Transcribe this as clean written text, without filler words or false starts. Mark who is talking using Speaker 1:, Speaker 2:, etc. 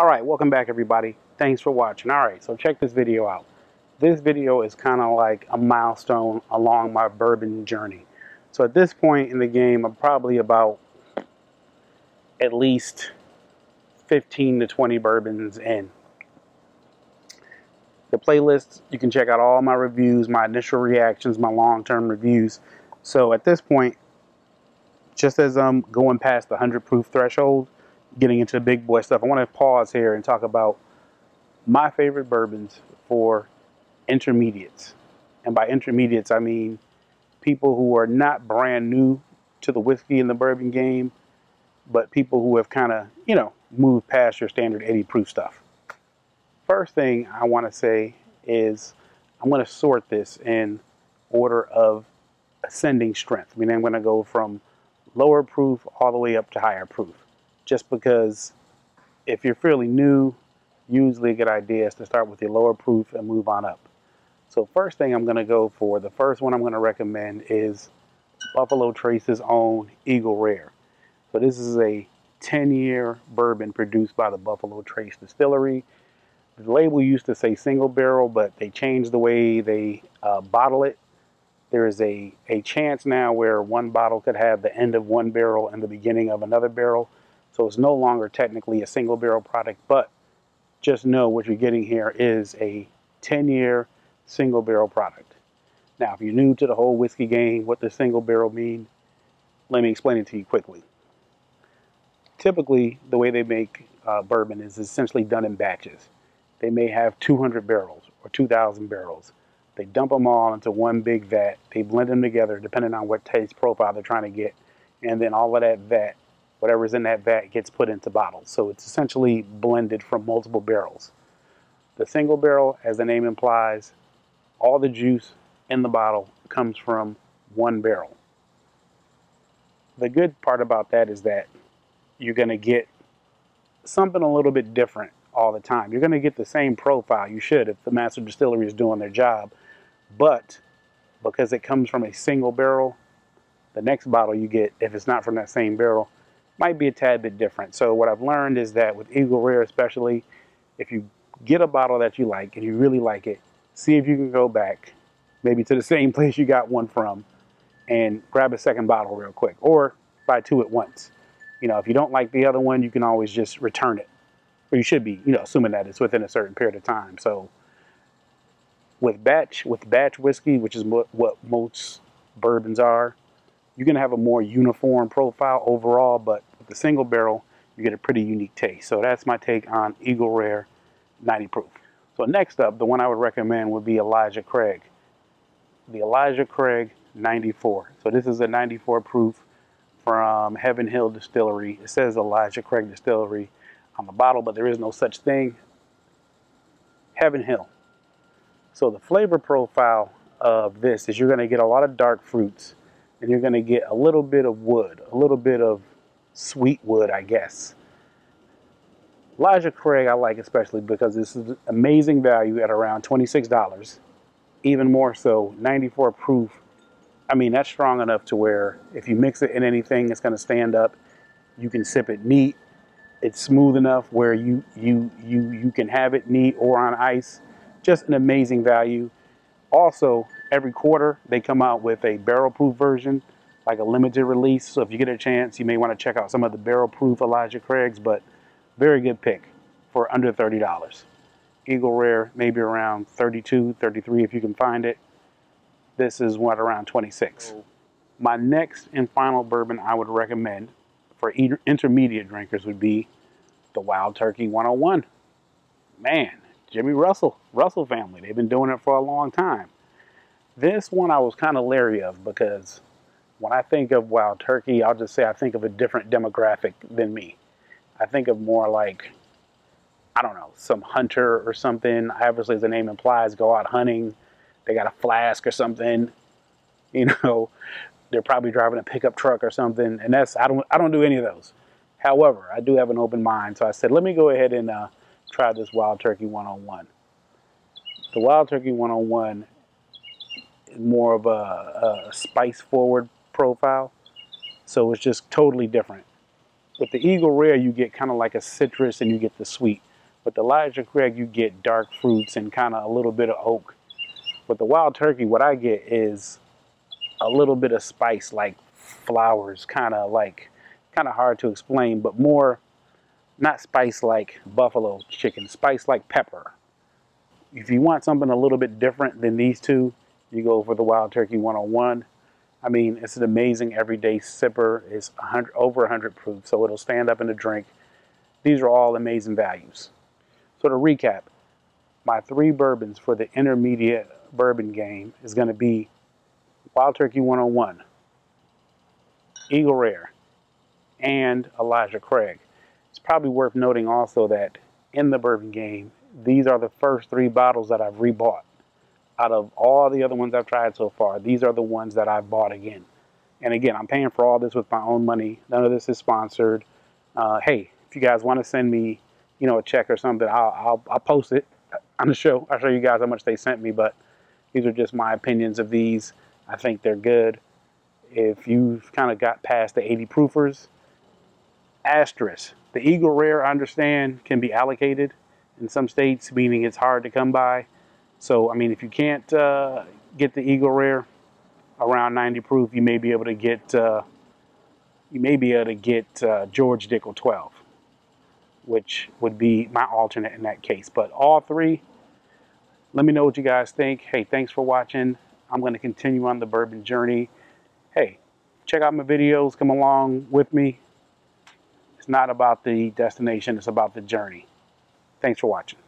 Speaker 1: Alright, welcome back everybody. Thanks for watching. Alright, so check this video out. This video is kind of like a milestone along my bourbon journey. So at this point in the game, I'm probably about at least 15 to 20 bourbons in. The playlist, you can check out all my reviews, my initial reactions, my long-term reviews. So at this point, just as I'm going past the 100 proof threshold, getting into the big boy stuff, I want to pause here and talk about my favorite bourbons for intermediates. And by intermediates, I mean people who are not brand new to the whiskey and the bourbon game, but people who have kind of, moved past your standard 80 proof stuff. First thing I want to say is I'm going to sort this in order of ascending strength. I mean, I'm going to go from lower proof all the way up to higher proof. Just because if you're fairly new, usually a good idea is to start with your lower proof and move on up. So first thing I'm going to go for, the first one I'm going to recommend is Buffalo Trace's own Eagle Rare. So this is a 10-year bourbon produced by the Buffalo Trace Distillery. The label used to say single barrel, but they changed the way they bottle it. There is a chance now where one bottle could have the end of one barrel and the beginning of another barrel. So it's no longer technically a single barrel product, but just know what you're getting here is a 10-year single barrel product. Now, if you're new to the whole whiskey game, what does single barrel mean? Let me explain it to you quickly. Typically, the way they make bourbon is essentially done in batches. They may have 200 barrels or 2,000 barrels. They dump them all into one big vat. They blend them together depending on what taste profile they're trying to get. And then all of that vat, whatever's in that vat, gets put into bottles. So it's essentially blended from multiple barrels. The single barrel, as the name implies, all the juice in the bottle comes from one barrel. The good part about that is that you're going to get something a little bit different all the time. You're going to get the same profile. You should if the master distillery is doing their job. But because it comes from a single barrel, the next bottle you get, if it's not from that same barrel, might be a tad bit different. So what I've learned is that with Eagle Rare especially, if you get a bottle that you like and you really like it, see if you can go back maybe to the same place you got one from and grab a second bottle real quick, or buy two at once. If you don't like the other one, you can always just return it. Or you should be, assuming that it's within a certain period of time. So with batch whiskey, which is what most bourbons are, you're going to have a more uniform profile overall, but with the single barrel, you get a pretty unique taste. So that's my take on Eagle Rare 90 proof. So next up, the one I would recommend would be Elijah Craig. The Elijah Craig 94. So this is a 94 proof from Heaven Hill Distillery. It says Elijah Craig Distillery on the bottle, but there is no such thing. Heaven Hill. So the flavor profile of this is you're going to get a lot of dark fruits, and you're going to get a little bit of wood, a little bit of sweet wood, I guess. Elijah Craig I like especially because this is amazing value at around $26. Even more so, 94 proof. I mean, that's strong enough to where if you mix it in anything, it's going to stand up. You can sip it neat. It's smooth enough where you can have it neat or on ice. Just an amazing value. Also, every quarter they come out with a barrel proof version, like a limited release. So if you get a chance, you may want to check out some of the barrel proof Elijah Craigs, but very good pick for under $30. Eagle Rare, maybe around 32, 33 if you can find it. This is what, around 26. My next and final bourbon I would recommend for intermediate drinkers would be the Wild Turkey 101. Man, Jimmy Russell family. They've been doing it for a long time. This one I was kind of leery of because when I think of Wild Turkey, I'll just say I think of a different demographic than me. I think of more like, I don't know, some hunter or something. Obviously, as the name implies, go out hunting. They got a flask or something. They're probably driving a pickup truck or something. And I don't do any of those. However, I do have an open mind. So I said, let me go ahead and try this Wild Turkey 101. The Wild Turkey 101 is more of a spice-forward profile. So it's just totally different. With the Eagle Rare, you get kind of like a citrus and you get the sweet. With the Elijah Craig, you get dark fruits and kind of a little bit of oak. With the Wild Turkey, what I get is a little bit of spice, like flowers, kind of hard to explain, but more, not spice like buffalo chicken, spice like pepper. If you want something a little bit different than these two, you go for the Wild Turkey 101. I mean, it's an amazing everyday sipper. It's over 100 proof, so it'll stand up in a drink. These are all amazing values. So to recap, my 3 bourbons for the intermediate bourbon game is going to be Wild Turkey 101, Eagle Rare, and Elijah Craig. It's probably worth noting also that in the bourbon game, these are the first 3 bottles that I've rebought. Out of all the other ones I've tried so far, these are the ones that I've bought again. And again, I'm paying for all this with my own money. None of this is sponsored. Hey, if you guys want to send me, a check or something, I'll post it on the show. I'll show you guys how much they sent me, but these are just my opinions of these. I think they're good. If you've kind of got past the 80 proofers, asterisk. The Eagle Rare, I understand, can be allocated in some states, meaning it's hard to come by. So, I mean, if you can't get the Eagle Rare around 90 proof, you may be able to get George Dickel 12, which would be my alternate in that case. But all 3, let me know what you guys think. Hey, thanks for watching. I'm going to continue on the bourbon journey. Hey, check out my videos. Come along with me. It's not about the destination. It's about the journey. Thanks for watching.